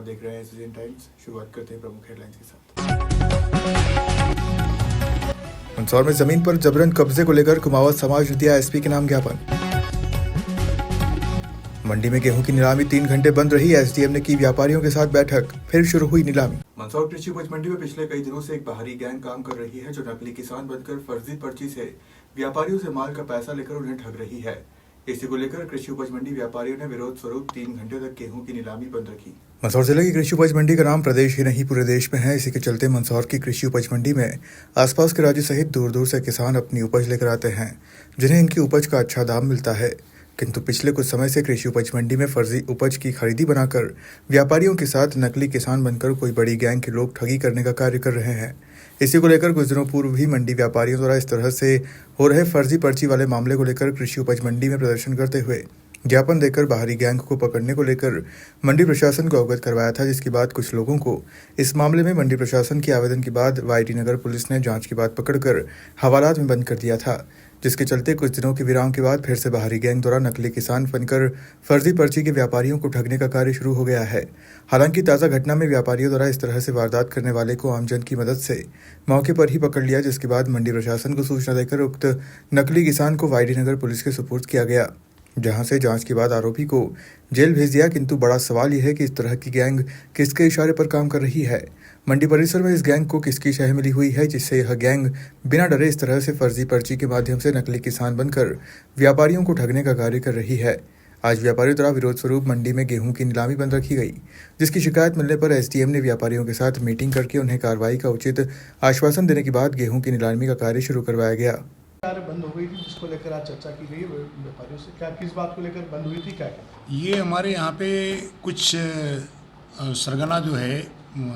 आप देख रहे हैं सिटीजन टाइम्स। शुरुआत करते हैं प्रमुख हेडलाइंस के साथ। मंदसौर में जमीन पर जबरन कब्जे को लेकर कुमावत समाज ने दिया एसपी के नाम ज्ञापन। मंडी में गेहूं की नीलामी 3 घंटे बंद रही। एसडीएम ने की व्यापारियों के साथ बैठक, फिर शुरू हुई नीलामी। मंदसौर कृषि उपज मंडी में पिछले कई दिनों से एक बाहरी गैंग काम कर रही है, जो नकली किसान बनकर फर्जी पर्ची से व्यापारियों से माल का पैसा लेकर उन्हें ठग रही है। इसी को लेकर कृषि उपज मंडी व्यापारियों ने विरोध स्वरूप 3 घंटे तक गेहूं की नीलामी बंद रखी। मंदसौर जिले की कृषि उपज मंडी का नाम प्रदेश ही नहीं पूरे देश में है। इसी के चलते मंदसौर की कृषि उपज मंडी में आसपास के राज्य सहित दूर दूर से किसान अपनी उपज लेकर आते हैं, जिन्हें इनकी उपज का अच्छा दाम मिलता है। किंतु पिछले कुछ समय से कृषि उपज मंडी में फर्जी उपज की खरीदी बनाकर व्यापारियों के साथ नकली किसान बनकर कोई बड़ी गैंग के लोग ठगी करने का कार्य कर रहे हैं। इसी को लेकर कुछ दिनों पूर्व भी मंडी व्यापारियों द्वारा इस तरह से हो रहे फर्जी पर्ची वाले मामले को लेकर कृषि उपज मंडी में प्रदर्शन करते हुए ज्ञापन देकर बाहरी गैंग को पकड़ने को लेकर मंडी प्रशासन को अवगत करवाया था, जिसके बाद कुछ लोगों को इस मामले में मंडी प्रशासन के आवेदन के बाद वाईटी नगर पुलिस ने जांच के बाद पकड़कर हवालात में बंद कर दिया था, जिसके चलते कुछ दिनों के विराम के बाद फिर से बाहरी गैंग द्वारा नकली किसान बनकर फर्जी पर्ची के व्यापारियों को ठगने का कार्य शुरू हो गया है। हालांकि ताज़ा घटना में व्यापारियों द्वारा इस तरह से वारदात करने वाले को आमजन की मदद से मौके पर ही पकड़ लिया, जिसके बाद मंडी प्रशासन को सूचना देकर उक्त नकली किसान को वाईटी नगर पुलिस के सुपुर्द किया गया, जहां से जांच के बाद आरोपी को जेल भेज दिया। किंतु बड़ा सवाल यह है कि इस तरह की गैंग किसके इशारे पर काम कर रही है। मंडी परिसर में इस गैंग को किसकी शह मिली हुई है, जिससे यह गैंग बिना डरे इस तरह से फर्जी पर्ची के माध्यम से नकली किसान बनकर व्यापारियों को ठगने का कार्य कर रही है। आज व्यापारियों द्वारा विरोध स्वरूप मंडी में गेहूं की नीलामी बंद रखी गई, जिसकी शिकायत मिलने पर एसडीएम ने व्यापारियों के साथ मीटिंग करके उन्हें कार्रवाई का उचित आश्वासन देने के बाद गेहूं की नीलामी का कार्य शुरू करवाया गया। बंद हो गई थी, जिसको लेकर आज चर्चा की गई व्यापारियों से। क्या किस बात को लेकर बंद हुई थी? क्या ये हमारे यहाँ पे कुछ सरगना जो है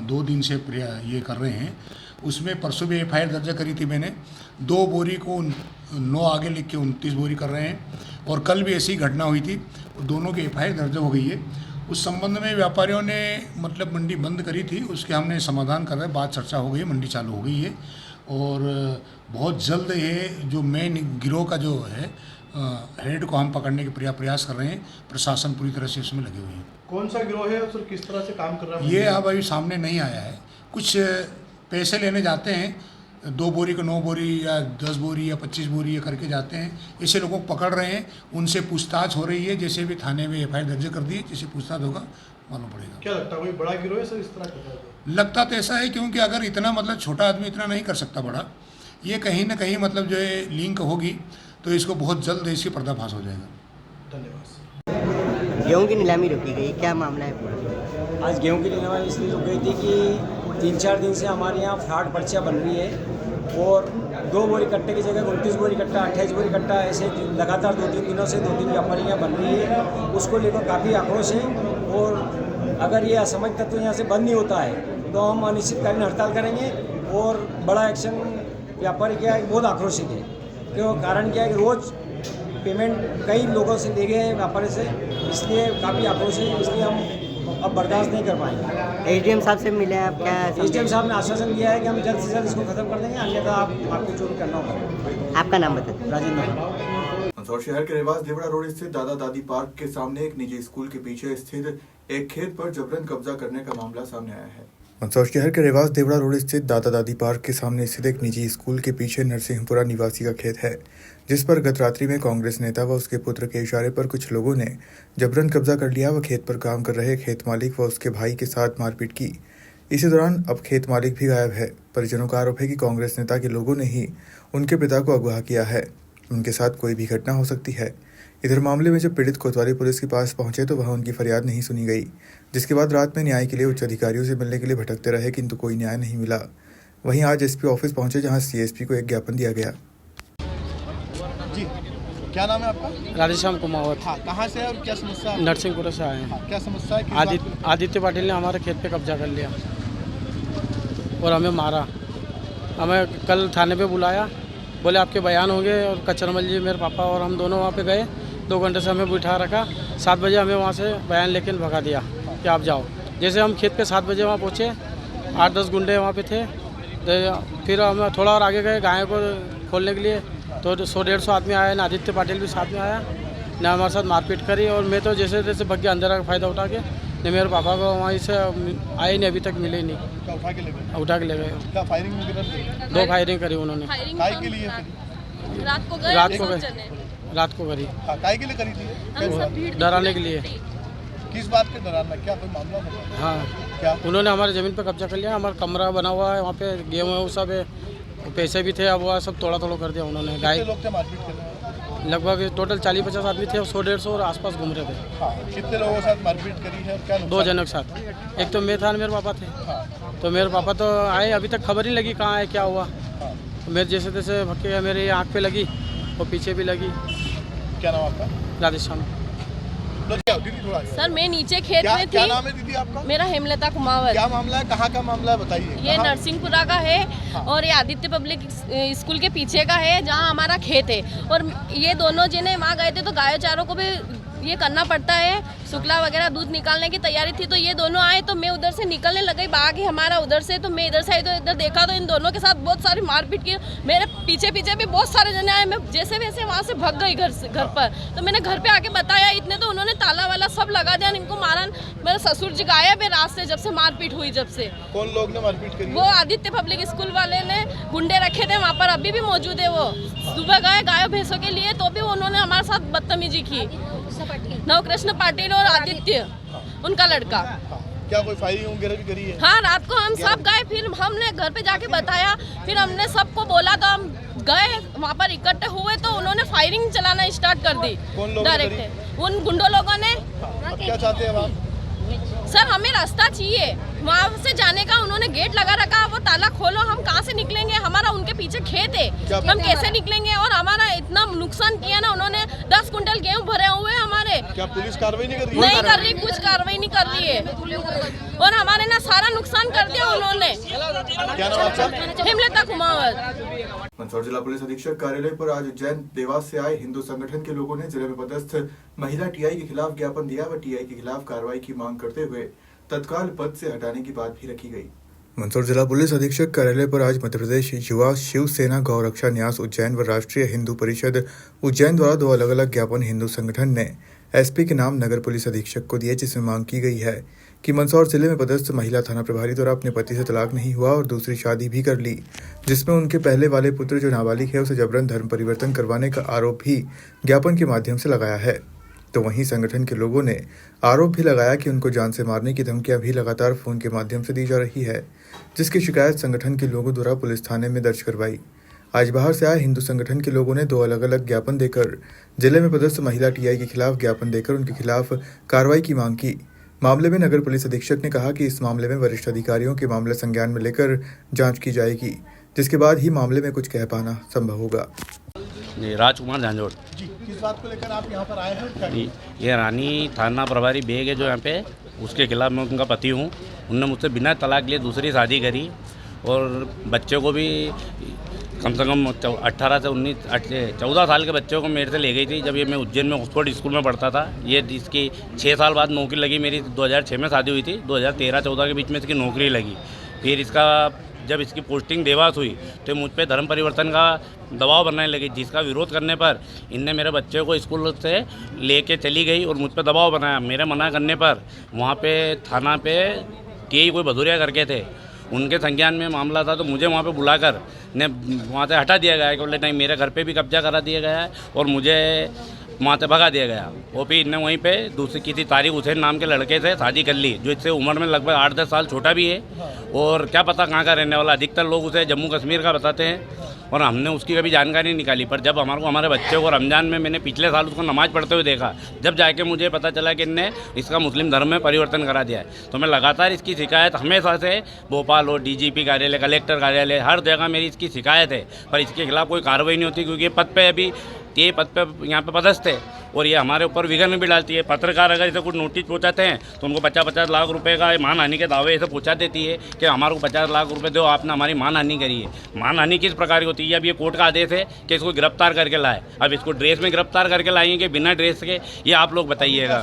2 दिन से ये कर रहे हैं। उसमें परसों भी एफआईआर दर्ज करी थी मैंने। 2 बोरी को 9 आगे लिख के 29 बोरी कर रहे हैं, और कल भी ऐसी घटना हुई थी, दोनों की एफआईआर दर्ज हो गई है। उस संबंध में व्यापारियों ने मतलब मंडी बंद करी थी, उसके हमने समाधान कर रहे हैं। बात चर्चा हो गई है, मंडी चालू हो गई है, और बहुत जल्द ये जो मेन गिरोह का जो है हेड को हम पकड़ने के प्रयास कर रहे हैं। प्रशासन पूरी तरह से इसमें लगे हुए हैं। कौन सा गिरोह है और किस तरह से काम कर रहा है? ये अब अभी सामने नहीं आया है। कुछ पैसे लेने जाते हैं, 2 बोरी को 9 बोरी या 10 बोरी या 25 बोरी या करके जाते हैं। ऐसे लोगों को पकड़ रहे हैं, उनसे पूछताछ हो रही है। जैसे भी थाने में एफआईआर दर्ज कर दी, जैसे पूछताछ होगा मालूम पड़ेगा। क्या लगता है कोई बड़ा गिरोह है सर इस तरह का? लगता तो ऐसा है, क्योंकि अगर इतना मतलब छोटा आदमी इतना नहीं कर सकता बड़ा, ये कहीं ना कहीं मतलब जो है लिंक होगी, तो इसको बहुत जल्द इसकी पर्दाफाश हो जाएगा। धन्यवाद। गेहूं की नीलामी रोकी गई, क्या मामला है पूरा? आज गेहूं की नीलामी इसलिए रुक गई थी कि 3-4 दिन से हमारे यहाँ फ्रॉड पर्चियाँ बन रही है, और 2 बोरी कट्टे की जगह 29 बोरी कट्टा, 28 बोरी कट्टा, ऐसे लगातार 2-3 दिनों से 2-3 व्यापारियाँ बन रही है। उसको लेकर काफ़ी आक्रोश है, और अगर ये असामयिक तत्व यहाँ से बंद नहीं होता है तो हम अनिश्चितकालीन हड़ताल करेंगे, और बड़ा एक्शन। व्यापारी क्या है, बहुत आक्रोशित है। क्यों? कारण क्या है कि रोज़ पेमेंट कई लोगों से ले गए हैं व्यापारी से, इसलिए काफ़ी आक्रोश है। इसलिए हम अब बर्दाश्त नहीं कर पाएंगे। एसडीएम साहब से मिले आप? क्या एसडीएम साहब ने आश्वासन दिया है कि हम जल्द से जल्द इसको खत्म कर देंगे, अन्यथा आपको जो भी करना होगा। आपका नाम बताइए। राजेंद्र। मंदसौर शहर के रेवास देवड़ा रोड स्थित दादा दादी पार्क के सामने एक निजी स्कूल के पीछे स्थित एक खेत पर जबरन कब्जा करने का मामला सामने आया है। मंदसौर शहर के रेवास देवड़ा रोड स्थित दादा दादी पार्क के सामने स्थित एक निजी स्कूल के पीछे नरसिंहपुरा निवासी का खेत है, जिस पर गत रात्रि में कांग्रेस नेता व उसके पुत्र के इशारे पर कुछ लोगों ने जबरन कब्जा कर लिया व खेत पर काम कर रहे खेत मालिक व उसके भाई के साथ मारपीट की। इसी दौरान अब खेत मालिक भी गायब है। परिजनों का आरोप है कि कांग्रेस नेता के लोगों ने ही उनके पिता को अगवा किया है। उनके साथ कोई भी घटना हो सकती है। इधर मामले में जब पीड़ित कोतवाली पुलिस के पास पहुंचे तो वहां उनकी फरियाद नहीं सुनी गई, जिसके बाद रात में न्याय के लिए उच्च अधिकारियों से मिलने के लिए भटकते रहे, किंतु कोई न्याय नहीं मिला। वहीं आज एसपी ऑफिस पहुंचे, जहां सीएसपी को एक ज्ञापन दिया गया। जी, क्या नाम है आपका? राधेश्याम कुमावत। हाँ, कहाँ से है और क्या समस्या है? नरसिंहपुरा से आए हैं। हाँ, क्या समस्या है? आदित्य पाटिल ने हमारे खेत पे कब्जा कर लिया और हमें मारा। हमें कल थाने पे बुलाया, बोले आपके बयान होंगे, और कचरमल जी मेरे पापा और हम दोनों वहाँ पे गए। 2 घंटे से हमें बिठा रखा। 7 बजे हमें वहाँ से बयान लेके भगा दिया कि आप जाओ। जैसे हम खेत पे 7 बजे वहाँ पहुँचे, 8-10 गुंडे वहाँ पे थे। फिर हम थोड़ा और आगे गए गाय को खोलने के लिए, तो 100-150 आदमी आया ना। आदित्य पाटिल भी साथ में आया ना, हमारे साथ मारपीट करी, और मैं तो जैसे तैसे भग के अंदर का फ़ायदा उठा के नहीं मेरे पापा को वहीं से आए नहीं, अभी तक मिले ही नहीं। क्या उठा के ले गए? उठा के ले गए। क्या फायरिंग वगैरह की? 2 फायरिंग करी उन्होंने। काय के लिए करी? रात को गए रात को करी, हाँ, काय के लिए करी थी? हम सब भीड़ डराने के लिए। किस बात के डराना? क्या कोई मामला था? हाँ, क्या? उन्होंने हमारे ज़मीन पे कब्जा कर लिया। हमारा कमरा बना हुआ है, वहाँ पे गेहूँ वो सब है, पैसे भी थे, अब वो सब तोड़ा कर दिया उन्होंने। गाय कितने लोग थे मारपीट करने वाले? लगभग टोटल 40-50 आदमी थे, 100-150 और आसपास घूम रहे थे। हाँ, कितने लोगों के साथ मारपीट करी है और क्या 2 नुकसान? जनों के साथ। एक तो मैं था, मेरे पापा थे। हाँ, तो मेरे पापा तो आए, अभी तक खबर नहीं लगी कहाँ है क्या हुआ। हाँ। तो मेरे जैसे तैसे भक्के गए, मेरे आँख पे लगी और पीछे भी लगी। क्या नाम आपका? राजस्थान। दीदी थोड़ा आगे। सर मैं नीचे खेत क्या में क्या थी। नाम है दीदी आपका? मेरा हेमलता कुमावत। क्या मामला है? कहाँ का मामला है बताइए। ये कहाँ? नरसिंहपुरा का है और ये आदित्य पब्लिक स्कूल के पीछे का है, जहाँ हमारा खेत है। और ये दोनों जने वहाँ गए थे तो गायों चारों को भी ये करना पड़ता है, शुक्ला वगैरह दूध निकालने की तैयारी थी। तो ये दोनों आए तो मैं उधर से निकलने लगी, बाग है हमारा उधर से, तो मैं इधर से आई तो इधर देखा तो इन दोनों के साथ बहुत सारी मारपीट की। मेरे पीछे पीछे भी बहुत सारे जने आए, मैं जैसे वैसे वहाँ से भाग गई घर पर। तो मैंने घर पे आके बताया, इतने तो उन्होंने ताला वाला सब लगा दिया, इनको मारा। मेरे ससुर जी गायब है रात से, जब से मारपीट हुई जब से। कौन लोग ने मारपीट करी? वो आदित्य पब्लिक स्कूल वाले ने गुंडे रखे थे वहाँ पर, अभी भी मौजूद है। वो सुबह गए गायों भैंसों के लिए तो भी उन्होंने हमारे साथ बदतमीजी की। नवकृष्ण पाटिल और आदित्य उनका लड़का। क्या कोई फायरिंग वगैरह भी करी है? हाँ, रात को हम सब गए, फिर हमने घर पे जाके बताया, फिर हमने सबको बोला तो हम गए वहाँ पर इकट्ठे हुए तो उन्होंने फायरिंग चलाना स्टार्ट कर दी। कौन लोग ने डायरेक्ट उन गुंडों लोगों ने। अब क्या चाहते हैं आप? सर हमें रास्ता चाहिए वहाँ से जाने का, उन्होंने गेट लगा रखा, वो ताला खोलो, हम कहाँ से निकलेंगे? हमारा उनके पीछे खेत है, हम कैसे निकलेंगे? और हमारा इतना नुकसान किया ना उन्होंने, 10 कुंटल गेहूँ भरे हुए हमारे। क्या पुलिस कार्रवाई नहीं कर रही? नहीं कर रही, कुछ कार्रवाई नहीं कर रही है और हमारे ना सारा नुकसान कर दिया उन्होंने। क्या नाम आपका? हेमलता कुमावत। मंदसौर जिला पुलिस अधीक्षक कार्यालय पर आज उज्जैन देवास से आए हिंदू संगठन के लोगों ने जिले में पदस्थ महिला टीआई के खिलाफ ज्ञापन दिया व टीआई के खिलाफ कार्रवाई की मांग करते हुए तत्काल पद से हटाने की बात भी रखी गई। मंदसौर जिला पुलिस अधीक्षक कार्यालय पर आज मध्य प्रदेश युवा शिवसेना गौरक्षा न्यास उज्जैन व राष्ट्रीय हिंदू परिषद उज्जैन द्वारा 2 अलग-अलग ज्ञापन हिंदू संगठन ने एसपी के नाम नगर पुलिस अधीक्षक को दिए, जिसमें मांग की गई है कि मंदसौर जिले में पदस्थ महिला थाना प्रभारी द्वारा अपने पति से तलाक नहीं हुआ और दूसरी शादी भी कर ली, जिसमें उनके पहले वाले पुत्र जो नाबालिग है उसे जबरन धर्म परिवर्तन करवाने का आरोप भी ज्ञापन के माध्यम से लगाया है। तो वहीं संगठन के लोगों ने आरोप भी लगाया कि उनको जान से मारने की धमकियां भी लगातार फोन के माध्यम से दी जा रही है, जिसकी शिकायत संगठन के लोगों द्वारा पुलिस थाने में दर्ज करवाई। आज बाहर से आए हिंदू संगठन के लोगों ने 2 अलग-अलग ज्ञापन देकर जिले में पदस्थ महिला टीआई के खिलाफ ज्ञापन देकर उनके खिलाफ कार्रवाई की मांग की। मामले में नगर पुलिस अधीक्षक ने कहा कि इस मामले में वरिष्ठ अधिकारियों के मामले संज्ञान में लेकर जांच की जाएगी, जिसके बाद ही मामले में कुछ कह पाना संभव होगा। राजकुमार झांझोड़ जी, किस बात को लेकर आप यहाँ पर आए हैं? क्या? ये रानी थाना प्रभारी बेग है जो यहाँ पे, उसके खिलाफ मैं उनका पति हूँ। उनने मुझसे बिना तलाक लिए दूसरी शादी करी और बच्चों को भी कम से कम 18 से 14 साल के बच्चों को मेरे से ले गई थी जब ये मैं उज्जैन में ऑक्सफोर्ड स्कूल में पढ़ता था। ये इसकी 6 साल बाद नौकरी लगी, मेरी 2006 में शादी हुई थी, 2013-14 के बीच में इसकी नौकरी लगी। फिर इसका जब इसकी पोस्टिंग देवास हुई तो मुझ पे धर्म परिवर्तन का दबाव बनने लगी, जिसका विरोध करने पर इनने मेरे बच्चे को स्कूल से लेके चली गई और मुझ पे दबाव बनाया। मेरे मना करने पर वहाँ पे थाना पे टीआई कोई भदौरिया करके थे, उनके संज्ञान में मामला था, तो मुझे वहाँ पे बुलाकर ने वहाँ से हटा दिया गया है कि बोले नहीं मेरे घर पे भी कब्जा करा दिया गया है और मुझे वहाँ से भगा दिया गया। और फिर इनने वहीं पे दूसरी किसी तारिक हुसैन नाम के लड़के से शादी कर ली, जो इससे उम्र में लगभग 8-10 साल छोटा भी है और क्या पता कहाँ का रहने वाला। अधिकतर लोग उसे जम्मू कश्मीर का बताते हैं और हमने उसकी कभी जानकारी निकाली। पर जब हमारे बच्चे को रमज़ान में मैंने पिछले साल उसको नमाज़ पढ़ते हुए देखा, जब जाके मुझे पता चला कि इनने इसका मुस्लिम धर्म में परिवर्तन करा दिया है। तो मैं लगातार इसकी शिकायत हमेशा से भोपाल हो, डीजीपी कार्यालय, कलेक्टर कार्यालय, हर जगह मेरी इसकी शिकायत है, पर इसके खिलाफ कोई कार्रवाई नहीं होती क्योंकि ये पद पे अभी ये पद पे यहाँ पे पदस्थ है और ये हमारे ऊपर विघ्न भी डालती है। पत्रकार अगर इसे कुछ नोटिस पहुँचाते हैं तो उनको 50-50 लाख रुपए का मानहानि के दावे ऐसे पहुँचा देती है कि हमारे को 50 लाख रुपए दो, आपने हमारी मानहानि करी है। मानहानि किस प्रकार की होती है? अब ये कोर्ट का आदेश है कि इसको गिरफ्तार करके लाए। अब इसको ड्रेस में गिरफ्तार करके लाएंगे कि बिना ड्रेस के, ये आप लोग बताइएगा।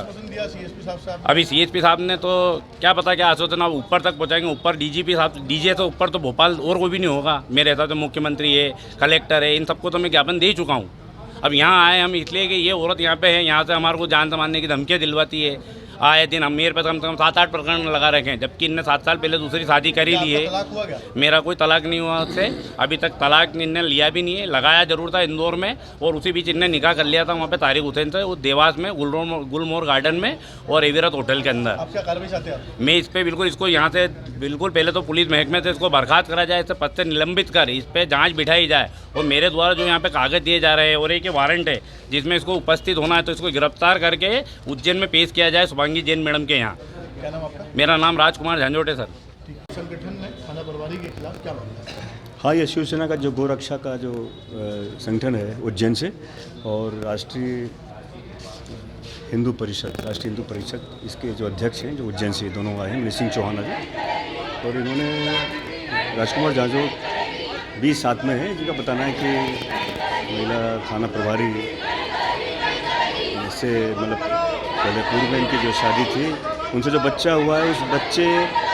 अभी सीएसपी साहब ने तो क्या पता क्या आश्वासन आप ऊपर तक पहुँचाएंगे। ऊपर डीजीपी साहब, डीजे से ऊपर तो भोपाल और कोई भी नहीं होगा मेरे हिसाब से। मुख्यमंत्री है, कलेक्टर है, इन सबको तो मैं ज्ञापन दे ही चुका हूँ। अब यहाँ आए हम इसलिए कि ये औरत यहाँ पे है, यहाँ से हमारे को जान से मारने की धमकियाँ दिलवाती है। आए दिन हम मेरे पे कम से कम 7-8 प्रकरण लगा रखे हैं, जबकि इनने 7 साल पहले दूसरी शादी करी ली है। तलाक हुआ क्या? मेरा कोई तलाक नहीं हुआ उससे, अभी तक तलाक इनने लिया भी नहीं है। लगाया जरूर था इंदौर में, और उसी बीच इनने निकाह कर लिया था वहाँ पे तारिक हुसैन से, वो देवास में गुलमोहर गार्डन में और एविरत होटल के अंदर। आप क्या कार्रवाई चाहते हैं आप? मैं इस पर बिल्कुल इसको यहाँ से बिल्कुल पहले तो पुलिस महकमे से इसको बर्खास्त करा जाए, इससे पद से निलंबित कर इस पर जांच बिठाई जाए, और मेरे द्वारा जो यहाँ पे कागज दिए जा रहे हैं और एक वारंट है जिसमें इसको उपस्थित होना है, तो इसको गिरफ्तार करके उज्जैन में पेश किया जाए शुभांगी जैन मैडम के यहाँ। क्या नाम आपका? मेरा नाम राजकुमार झंझोट है सर। ठीक है। संगठन ने थाना प्रभारी के खिलाफ क्या मामला है? हाँ, ये शिवसेना का जो गोरक्षा का जो संगठन है उज्जैन से, और राष्ट्रीय हिंदू परिषद इसके जो अध्यक्ष हैं जो उज्जैन से दोनों आए हैं, मनीष सिंह चौहान आए, और इन्होंने राजकुमार झांझोट 20/7 में है, जिनका बताना है कि महिला थाना प्रभारी से मतलब पहले पूर्व में इनकी जो शादी थी उनसे जो बच्चा हुआ है, उस बच्चे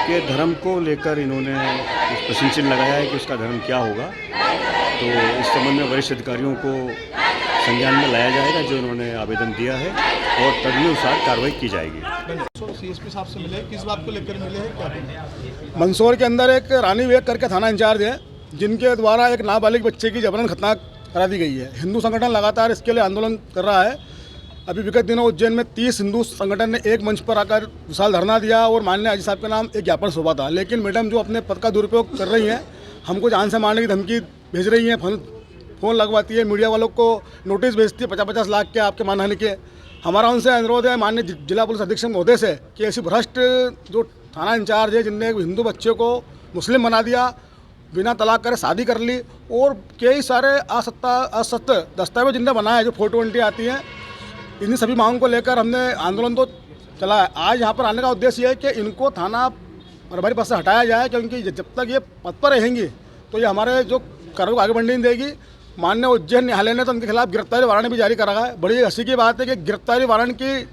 के धर्म को लेकर इन्होंने उस प्रश्न चिन्ह लगाया है कि उसका धर्म क्या होगा। तो इस संबंध में वरिष्ठ अधिकारियों को संज्ञान में लाया जाएगा जो इन्होंने आवेदन दिया है, और तदनुसार कार्रवाई की जाएगी। सीएसपी साहब से मिले, किस बात को लेकर मिले हैं, क्या? मंदसौर के अंदर एक रानी विवेक करके थाना इंचार्ज है, जिनके द्वारा एक नाबालिग बच्चे की जबरन खतना करा दी गई है। हिंदू संगठन लगातार इसके लिए आंदोलन कर रहा है। अभी विगत दिनों उज्जैन में 30 हिंदू संगठन ने एक मंच पर आकर विशाल धरना दिया और माननीय आजी साहब के नाम एक ज्ञापन सौंपा था। लेकिन मैडम जो अपने पद का दुरुपयोग कर रही हैं, हमको जान से मारने की धमकी भेज रही हैं, फ़ोन लगवाती है, मीडिया वालों को नोटिस भेजती है 50-50 लाख के आपके मानहानि के। हमारा उनसे अनुरोध है माननीय जिला पुलिस अधीक्षक महोदय से कि ऐसी भ्रष्ट जो थाना इंचार्ज है, जिनने हिंदू बच्चे को मुस्लिम बना दिया, बिना तलाक करे शादी कर ली, और कई सारे असत्य दस्तावेज जिनने बनाए जो 420 आती हैं, इन सभी मांगों को लेकर हमने आंदोलन तो चला है। आज यहाँ पर आने का उद्देश्य ये है कि इनको थाना प्रभारी पद से हटाया जाए, क्योंकि जब तक ये पद पर रहेंगी तो ये हमारे जो कार्यों को आगे बढ़ने नहीं देगी। माननीय उज्जैन न्यायालय ने तो उनके खिलाफ गिरफ्तारी वारंट भी जारी करा है। बड़ी हंसी की बात है कि गिरफ्तारी वारंट की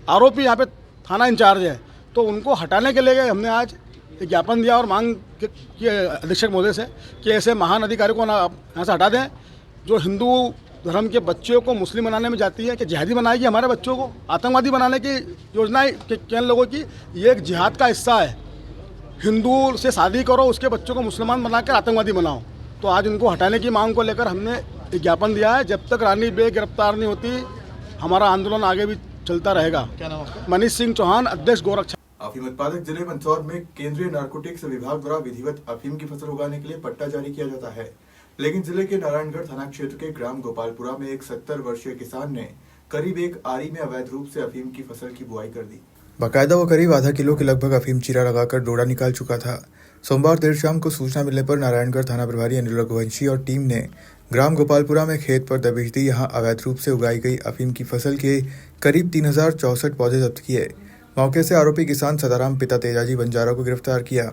आरोपी यहाँ पे थाना इंचार्ज है, तो उनको हटाने के लिए हमने आज एक ज्ञापन दिया और मांग की अधीक्षक महोदय से कि ऐसे महान अधिकारी को यहाँ से हटा दें जो हिंदू धर्म के बच्चों को मुस्लिम बनाने में जाती है, कि जिहादी बनाएगी हमारे बच्चों को, आतंकवादी बनाने की योजनाएं किन लोगों की। ये एक जिहाद का हिस्सा है। हिंदू से शादी करो, उसके बच्चों को मुसलमान बनाकर आतंकवादी बनाओ। तो आज उनको हटाने की मांग को लेकर हमने एक ज्ञापन दिया है। जब तक रानी बे गिरफ्तार नहीं होती, हमारा आंदोलन आगे भी चलता रहेगा। क्या नाम आपका? मनीष सिंह चौहान, अध्यक्ष गोरक्षा। अफीम उत्पादक जिले मंदसौर में केंद्रीय नारकोटिक्स विभाग द्वारा विधिवत अफीम की फसल उगाने के लिए पट्टा जारी किया जाता है, लेकिन जिले के नारायणगढ़ थाना क्षेत्र के ग्राम गोपालपुरा में एक 70 वर्षीय किसान ने करीब एक आरी में अवैध रूप से अफीम की फसल की बुआई कर दी। बाकायदा वो करीब आधा किलो के लगभग अफीम चीरा लगाकर डोडा निकाल चुका था। सोमवार देर शाम को सूचना मिलने पर नारायणगढ़ थाना प्रभारी अनिल रघुवंशी और टीम ने ग्राम गोपालपुरा में खेत पर दबिश दी। यहाँ अवैध रूप से उगाई गई अफीम की फसल के करीब 3064 पौधे जब्त किए। मौके से आरोपी किसान सदाराम पिता तेजाजी बंजारा को गिरफ्तार किया।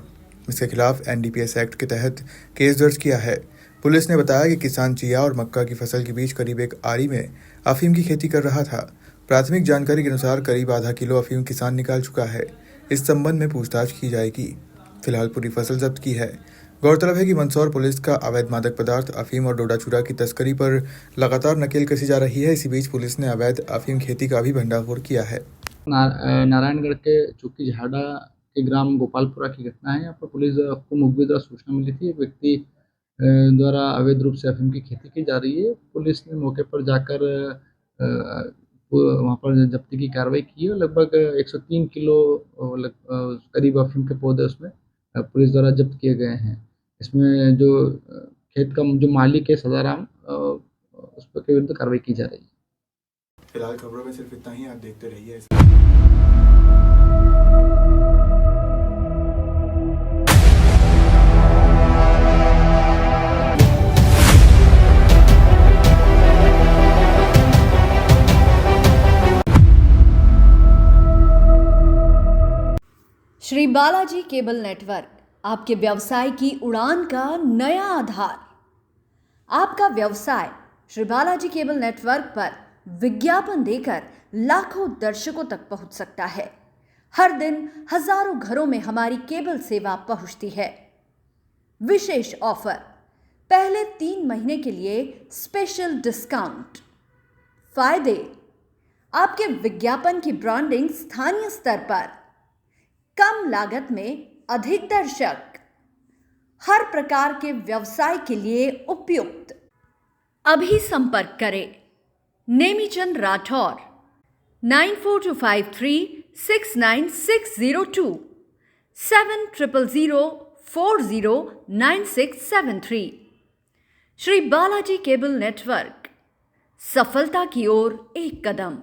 इसके खिलाफ NDPS एक्ट के तहत केस दर्ज किया है। पुलिस ने बताया कि किसान चिया और मक्का की फसल के बीच करीब एक आरी में अफीम की खेती कर रहा था। प्राथमिक जानकारी के अनुसार करीब आधा किलो अफीम किसान निकाल चुका है। इस संबंध में पूछताछ की जाएगी। फिलहाल पूरी फसल जब्त की है। गौरतलब है कि मंदसौर पुलिस का अवैध मादक पदार्थ अफीम और डोडा चूरा की तस्करी पर लगातार नकेल कसी जा रही है। इसी बीच पुलिस ने अवैध अफीम खेती का भी भंडाफोड़ किया है। नारायणगढ़ के चुकी झाड़ा के ग्राम गोपालपुरा की घटना है। यहाँ पर पुलिस को मुखबिर द्वारा सूचना मिली थी, एक व्यक्ति द्वारा अवैध रूप से अफीम की खेती की जा रही है। पुलिस ने मौके पर जाकर वहाँ पर जब्ती की कार्रवाई की है। लगभग 103 किलो करीब अफीम के पौधे उसमें पुलिस द्वारा जब्त किए गए हैं। इसमें जो खेत का जो मालिक है सदाराम, उस पर के विरुद्ध कार्रवाई की जा रही है। फिलहाल खबरों में सिर्फ इतना ही। आप देखते रहिए। श्री बालाजी केबल नेटवर्क आपके व्यवसाय की उड़ान का नया आधार। आपका व्यवसाय श्री बालाजी केबल नेटवर्क पर विज्ञापन देकर लाखों दर्शकों तक पहुंच सकता है। हर दिन हजारों घरों में हमारी केबल सेवा पहुंचती है। विशेष ऑफर, पहले 3 महीने के लिए स्पेशल डिस्काउंट। फायदे, आपके विज्ञापन की ब्रांडिंग स्थानीय स्तर पर, कम लागत में अधिक दर्शक, हर प्रकार के व्यवसाय के लिए उपयुक्त। अभी संपर्क करें नेमीचंद राठौर 9425369602 7000409673। श्री बालाजी केबल नेटवर्क, सफलता की ओर एक कदम।